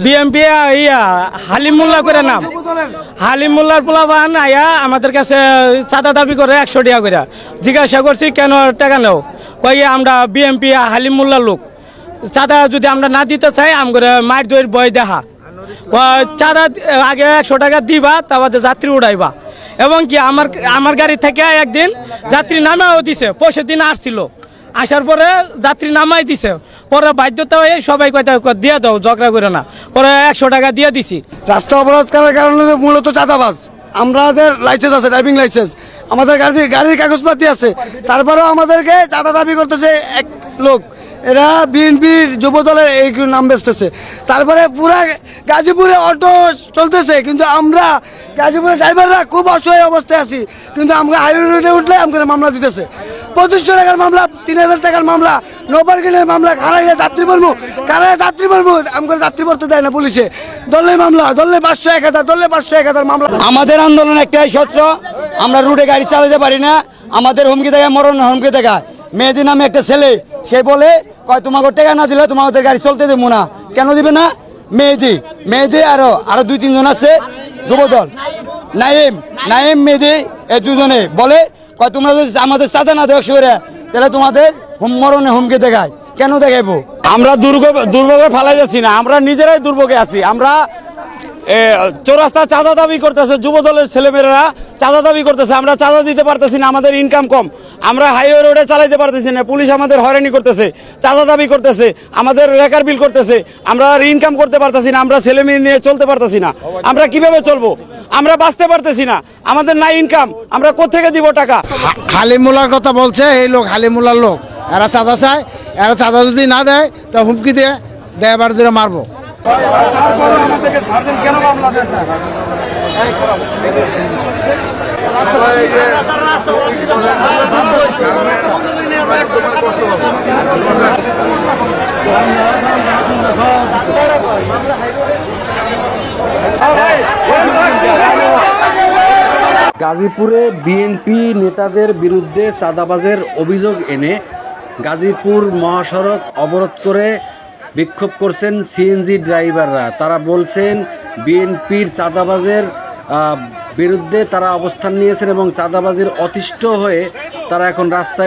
BMP ইয়া হালিম মোল্লা করে নাম হালিম মোল্লার পোলাপান আয়া আমাদের কাছে চাঁদা দাবি করে 100 টাকা করে জিজ্ঞাসা করছি কেন টাকা নেও কই আমরা বিএমপি হালিম মোল্লার লোক চাঁদা যদি আমরা না দিতে চাই আমরা মায়ের দইয়ের বয় দেখা চাঁদা আগে 100 টাকা দিবা তারপর যাত্রী উড়াইবা এবং কি আমার গাড়ি থেকে একদিন যাত্রী নামাও দিছে 65 দিন আসছিল আসার পরে যাত্রী নামাই দিছে পরে বাধ্যতা হয়ে সবাই কথা দিয়ে দাও ঝগড়া করে না পরে 100 টাকা দিয়ে দিছি। রাস্তা অবরোধ করার কারণে মূলত চাঁদাবাজ। আমাদের লাইসেন্স আছে, ড্রাইভিং লাইসেন্স, আমাদের গাড়ির কাগজপাতি আছে, তারপরেও আমাদেরকে চাঁদা দাবি করতেছে এক লোক। এরা বিএনপির যুব দলের এই নাম বেচতেছে। তারপরে পুরা গাজীপুরে অটো চলতেছে, কিন্তু আমরা গাজীপুরের ড্রাইভাররা খুব অসহায় অবস্থায় আছি। কিন্তু আমরা হাইওয়ে রোডে উঠলে আমাদের মামলা দিতেছে 2500 টাকার মামলা, 3000 টাকার মামলা, নো পার্কিংয়ের মামলা, কারাইয়া যাত্রী বলবো আমাদের যাত্রী পড়তে দেয় না পুলিশে। দলে মামলা, দলে 500 1000, দলে 500 1000 মামলা। আমাদের আন্দোলন একটাই সত্য, আমরা রুটে গাড়ি চালাতে পারি না। আমাদের হুমকি দেখায়, মরণ হুমকি দেখায়। মেহেদি নামে একটা ছেলে, সে বলে কয় তোমাকে টাকা না দিলে তোমাদের গাড়ি চলতে দেবো না। কেন দিবে না? মেহেদি আরো 2-3 জন আছে যুবদল, নাইম মেহেদি, এই দুজনে বলে কয় তোমরা যদি আমাদের চাঁদা না দেওয়া করে তাহলে তোমাদের মরণে হুমকি দেখায়। কেন দেখাইবো? আমরা দুর্ভোগে ফেলাই যাচ্ছি না, আমরা নিজেরাই দুর্ভোগে আছি। আমরা চৌরাস্তা চাঁদা দাবি করতেছে, যুব দলের ছেলেমেয়েরা চাঁদা দাবি করতেছে, আমরা চাঁদা দিতে পারতেছি না, আমাদের ইনকাম কম, আমরা হাইওয়ে রোডে চালাইতে পারতেছি না, পুলিশ আমাদের হয়রানি করতেছে, চাঁদা দাবি করতেছে, আমাদের রেকার বিল করতেছে, আমরা আর ইনকাম করতে পারতেছি না, আমরা ছেলে মেয়ে নিয়ে চলতে পারতেছি না। আমরা কিভাবে চলবো? আমরা বাঁচতে পারতেছি না, আমাদের না ইনকাম, আমরা কোত্থেকে দিব টাকা? হালিম মোল্লার কথা বলছে, এই লোক হালিম মোল্লার লোক, এরা চাঁদা চায়, এরা চাঁদা যদি না দেয় তো হুমকি দিয়ে ড্রাইভার ধরে মারবো। গাজীপুরে বিএনপি নেতাদের বিরুদ্ধে চাঁদাবাজের অভিযোগ এনে গাজীপুর মহাসড়ক অবরোধ করে বিক্ষোভ করছেন সিএনজি ড্রাইভাররা। তারা বলছেন বিএনপির চাঁদাবাজের বিরুদ্ধে তারা অবস্থান নিয়েছেন এবং চাঁদাবাজির অতিষ্ঠ হয়ে তারা এখন রাস্তায়